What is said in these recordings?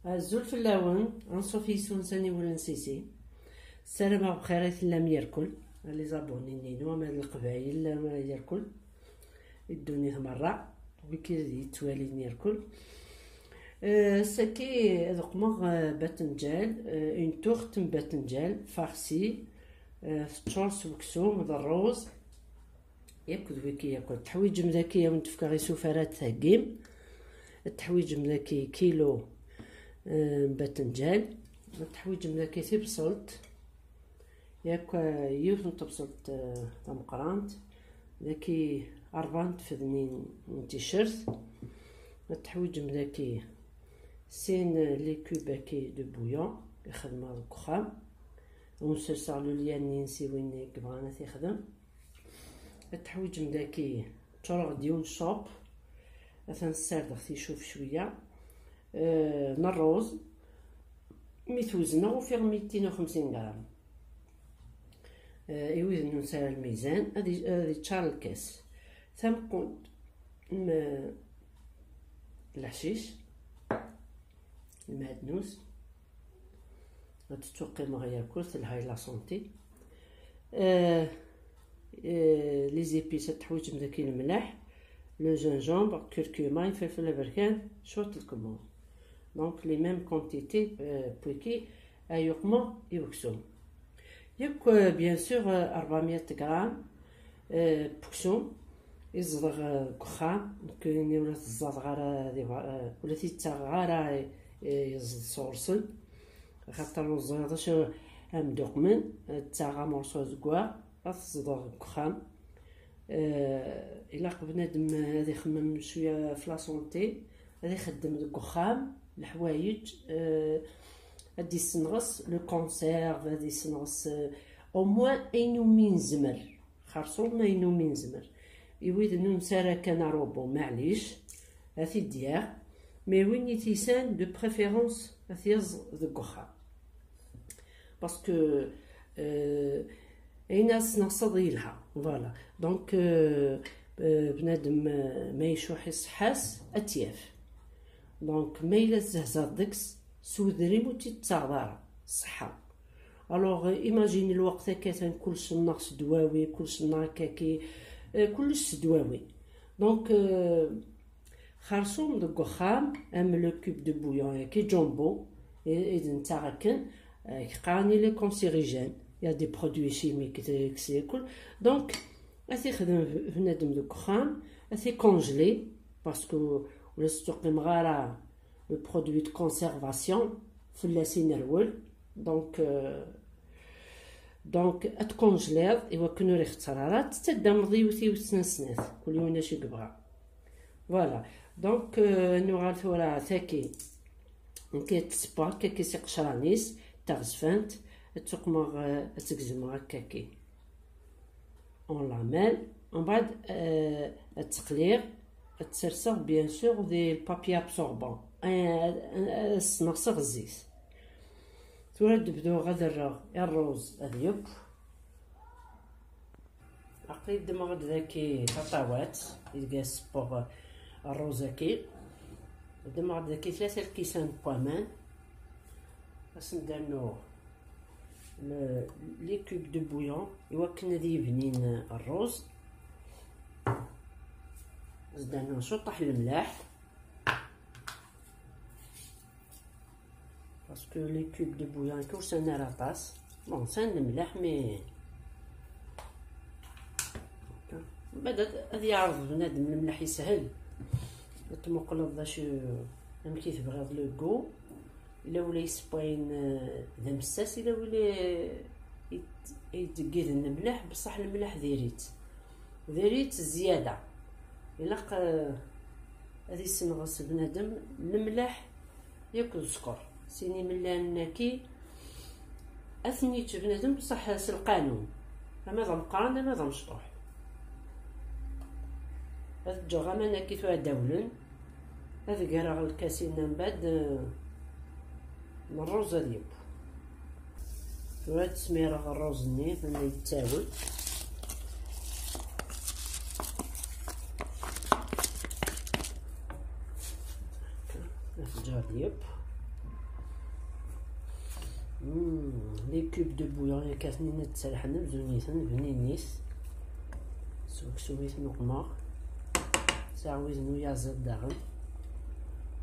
الزول في اللون غنصوفي سونساني ولا نسيسي السلامة بخيرات لم يركل لي زابوني نينو ما القبايل ما يركل الدنيا مرة وكي يتوالي نيركل ساكي ذقمغ باتنجال اون تورت باتنجال فارسي تشورس وكسوم د الروز ياكل ويكي ياكل تحويج مذاكية ونتفكا غي سفرات ثاقيم التحويج مذاكي كيلو باتنجال التحويج مذاكي في بصلت ياك يوثن تبصلت تمقرانت ذاكي أربعة فذنين تيشيرت التحويج مذاكي سين لي كوب هاكي دو بويون يخدمها الكخام ونسرسع لو ليان ننسي وين كبغانا تيخدم التحويج مذاكي تشرغ ديون شوب مثلا السردغ تيشوف شويه نروز ميتوزنه وفيه 250 غرام يوزن نسال الميزان هذه تشار الكاس ثم كنت الحشيش المعدنوس تتوقي مغير كورس الهاي لا سونتي لي زيبيس تحويج مذاكي الملح لو جينجومبر كركوما الفلفل البركان شويه الكمون دونك لي ميم كونتيتي بويكي ايوقما يوكسوم ياك بيان سور 400 غرام بوكسوم يزرغ كخام كاين ولا تزاد غير ولا تيتاغ يزد صورصل خاطر الزادش ام دوقمن تاغا مورسو زكوا تزرغ كخام الا بنادم هذا يخمم شويه في لا سونتي هذا يخدم الكخام الحوايج هادي يسنغص لو كونسيرف هادي يسنغص او موان اينو من زمر خرصوم اينو من زمر يويد انو نسارا كان روبو معليش هاثي ديار مي وين تيسان دو بريفيرونس هاثيز ذو كخام باسكو ايناس نصديلها فوالا دونك بنادم ما يشوح يصحاس اتياف دونك ما الا زهزا ديكس سودري موتي تاغدار الصحه الوغ ايماجيني الوقت هكا كلش ناقص دواوي كلش هكاكي كلش دواوي دونك خرصوم دو خام ام لو كوب دو بويون كي جامبو اذا تاعكن قاني لي كونسيريجين يا دي برودوي شيميك كسيكل دونك اثي خدم بنادم دو خام اثي كونجلي باسكو ولا تقيم غارة لو برودوي دو كونسيرفاسيون فلاسين الول دونك اتكونجليض ايوا كنو ريخ ترارات تدا مضيوتي وتسنسنات كل يوم شي كبغا فوالا دونك نوغال ثورا ثاكي كيتسبا كي سيقشرانيس تغزفانت تقمغ تقزم هكاكي اون لاميل ومن بعد التقلير تسرسغ بيان سور دي البابي ابسوربون نقصغ الزيت تولد بدو غادر الروز هذيك عقيد دمغ ذاكي خطوات يلقاس بوغ الروز هاكي دمغ ذاكي 3 كيسان بوامان باش نديرو لي كوب دو بويون ايوا كنا دي بنين الروز زدنا نشطح الملاح باسكو لي كوب دو بويون كوسان راطاس بون سان الملاح مي بعد هذا يعرض بنادم الملح يسهل تمقلب باش ملي كيتبغي لو كو الا ولا يسباين ذا مساس الا ولا يتقيد الملح بصح الملح ديريت زياده الا هذه يسنغص بنادم الملح ياكل السكر سيني ملانكي اثنيت بنادم بصح القانون اما ذا مقران اما ذا مشطوح هاد الجغامه ناكيتو داولن هذا كرا الكاسين من بعد من الروز ديالو هاد السميره الروز نيت اللي يتاول الجار ديال لي كوب دو بويون كاسنين تسرحنا بزونيثن بنينيس سويت نقمة ساويز نويا زاد داغن.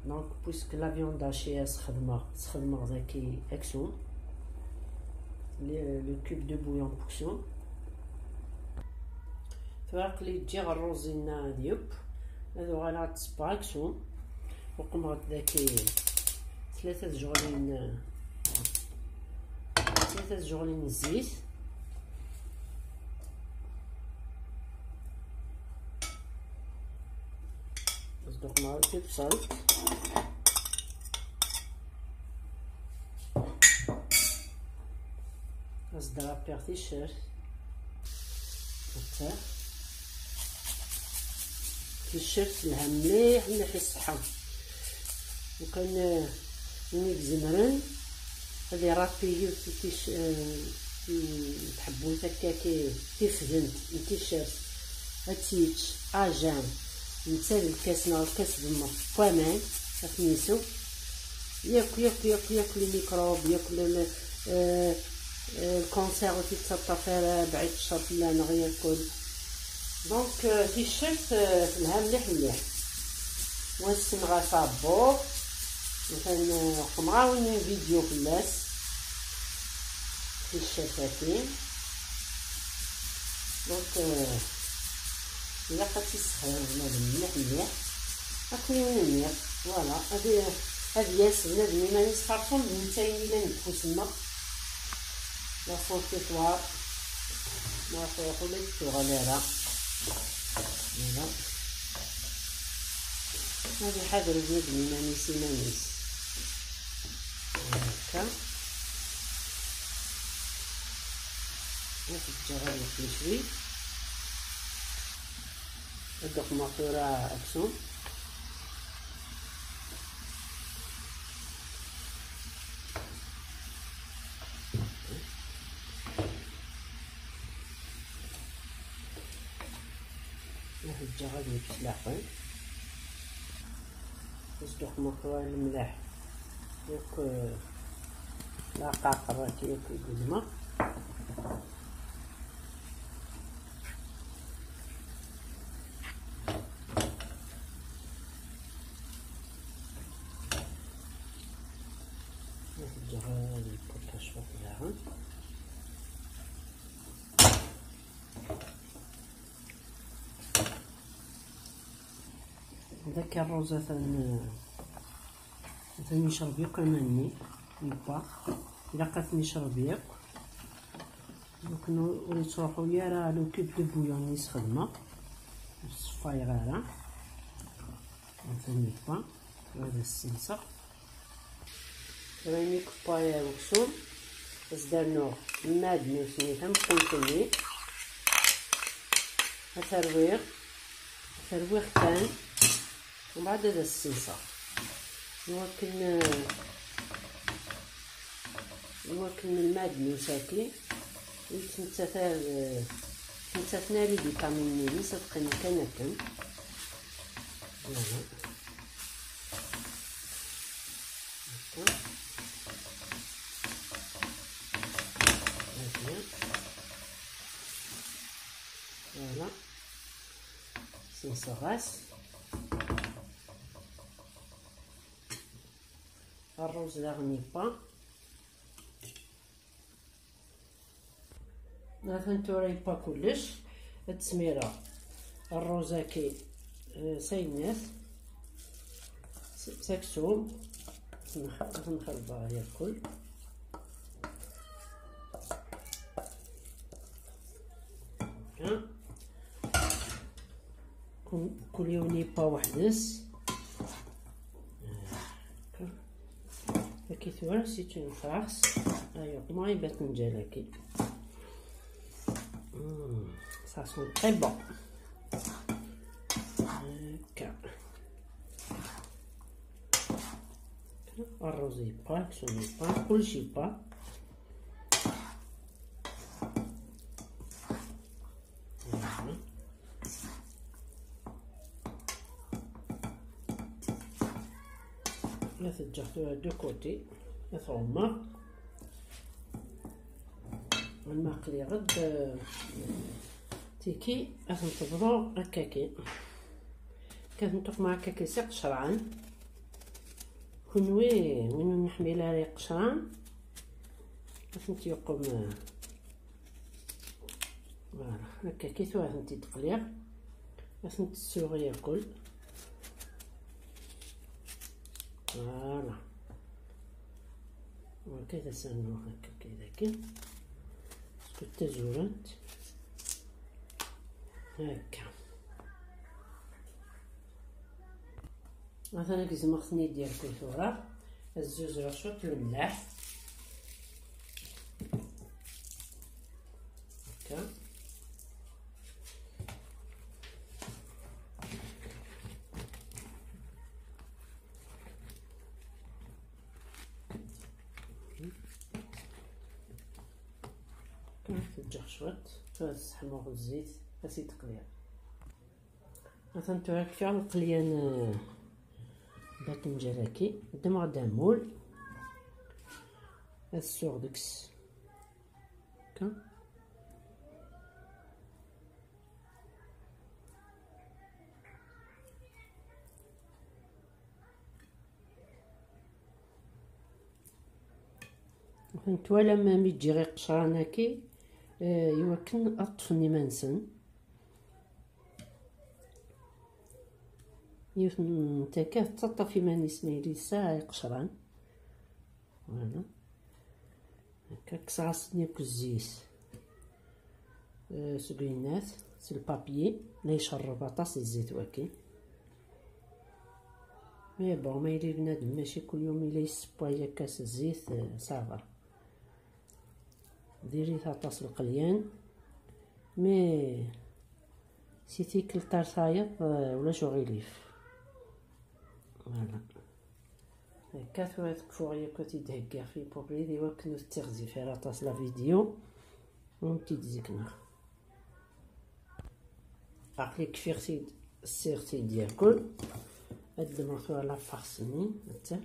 دونك بويسك لا فيوند هاشي سخدمة ذاكي اكسون لو كوب دو بويون بوكسيون. فراق لي تجي غروزينا ديوب هذو غالا تصبع اكسون وقمغت ذاكي ثلاثة جغلين الزيت صدق مع البصل أصدر بيغتي الشر هكا الشرت لها مليح مليح يصحى. وكان مني بزمرن هادي رابيو كيش تحبو هكا كيخدمت التيشيرت التيتش اجان نتسال الكاس بالماء كمان خميسو ياكل الميكروب ياكل الكونسير اللي تتطفى بعيد الشرط لا نغير كل. دونك تيشيرت لها مليح ونستنغا صابور مثلا نعاون فيديو فلاس في الشفاتين. دونك الا بقيتي تسخن مليح راكي نمير فوالا. هادي ياس بنادم ما نسخرطهم بنتاين الا ندخو لا فورتيطوار ما فوقو لا التغليره فوالا. هادي حاضر بنادم ما نسينانيس هكا نفجر غير شوي هادوك ماطورة اكسون نفجر غير بسلاحين نصدق ماطورة الملاح ياك لا قاقرة ياك القدمة هادي البوطاش فوقها. داك الروزة ثاني يشرب ياك ماني يبا الا بقات نشرب ياك دوك وليت تروحو يا راه لو كوب دو بويون نيس خدمة صفاي غيره ثاني يبا هذا السنسة راني كوباية وكسور زدرنو المعدنو سميتها مقنطني ترويغ كان ومن بعد هذا السنسة نوكل المعدنو ساكي تنتثنا لي فيتامين صدقني كان فوالا سنسة غاس الروز لا غنيبا مثلا با كلش التسميرة الروزاكي سايناث ساكسوم نخلطها ياكل كل يوم با وحدس هاكي ثوار سيت اون فارس ايوا ما يبات نجالاكي ça sent très bon هكا الرز يبا كسون يبا كلشي يبا لا تجهدوها دو كوتي يثوما المقلي غد تيكي غنطبقو هكاكي. كنطبق مع هكاكي سي قشران كنوي وين نحمي لها ريق قشران باش نتيقم. فوالا هكاكي ثوا نتي تقليع باش نتسوغ ياكل. فوالا وهكذا سنو هكاكي داكي سكوت تزورنت هكا. مثلا كيزما خصني ندير كثورة الزوز رشوط الملاح هكا. كنفجر شوط فنسحمو الزيت باش يتقلي. مثلا نتوما كيف القليان باطنجان هاكي قدام غدا مول السوغ دكس هكا. نتوالى مي تجي غير قشران هاكي يمكن اطفني منسن نتاكا تطفي ماني سميري ساعة قشران. فوالا هكا كسعصني كزيس سكرينات سي البابيي لا يشرب عطاس الزيت واكي. مي بون ما يدير بنادم ماشي كل يوم الا يسبايا كاس الزيت صافا. ديري عطاس القليان مي سيتي كلتار صايب ولا شغيليف. فوالا هكا ثوا تكفو كنتي تهكا في بوبري ديما كنو تغزي في عطاس لا فيديو ونتي تزيكنا عقلي كفيغتي السيرتي ديالكل هاد المرخوة لا فارسني حتى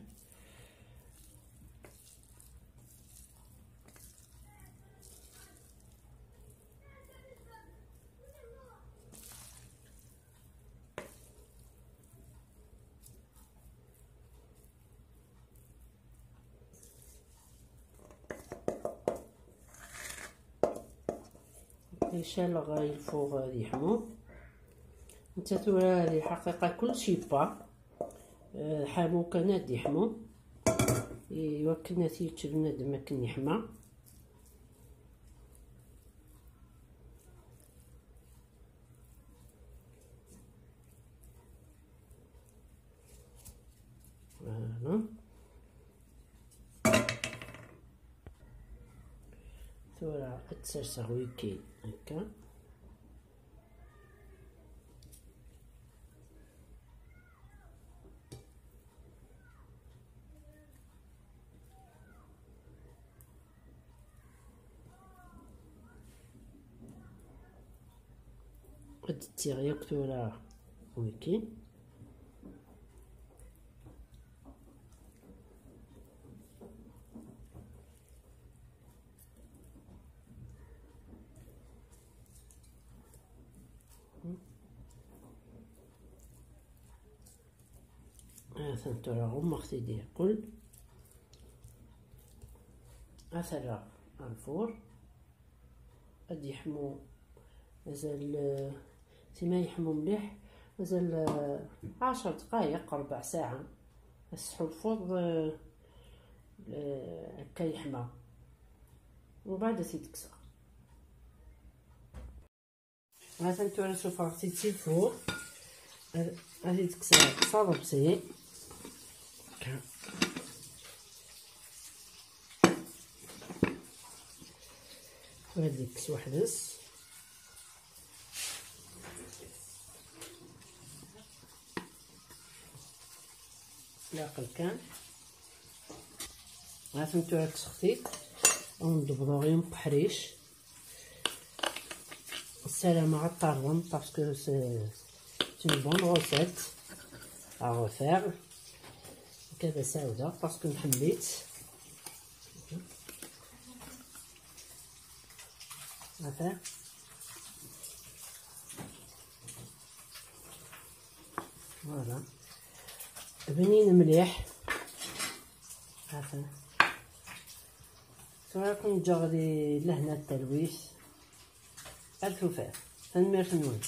يشال الفوغ يحمو. نتا تورا هذه الحقيقة كلشي با حامو كان يحمو يوكلنا تيتش بنادم مكن يحمى. فوالا ثورا تسرسغ ويكي هكا. قد تيغيك ثورا ويكي. ثنتورا غما خصي يدير كل اثرا الفور غادي يحمو مازال سيما يحمو مليح مازال 10 دقائق ربع ساعة نسحو الفوض هكا يحمى ومن بعد تيتكسر. مثلا نتوما نشوفو غتيتي الفوق غادي تكسر صاببسي وغادي يكس وحدس لاقل كان. مثلا نتوما تسختي وندبضو غير بحريش السلامة على الطرون باسكو سي une bonne recette à refaire. كذا ساودة باسكو نحميت هذا فوالا بنين مليح. هذا راكم جاغدي لهنا التلويس الفوفات تنمير نون.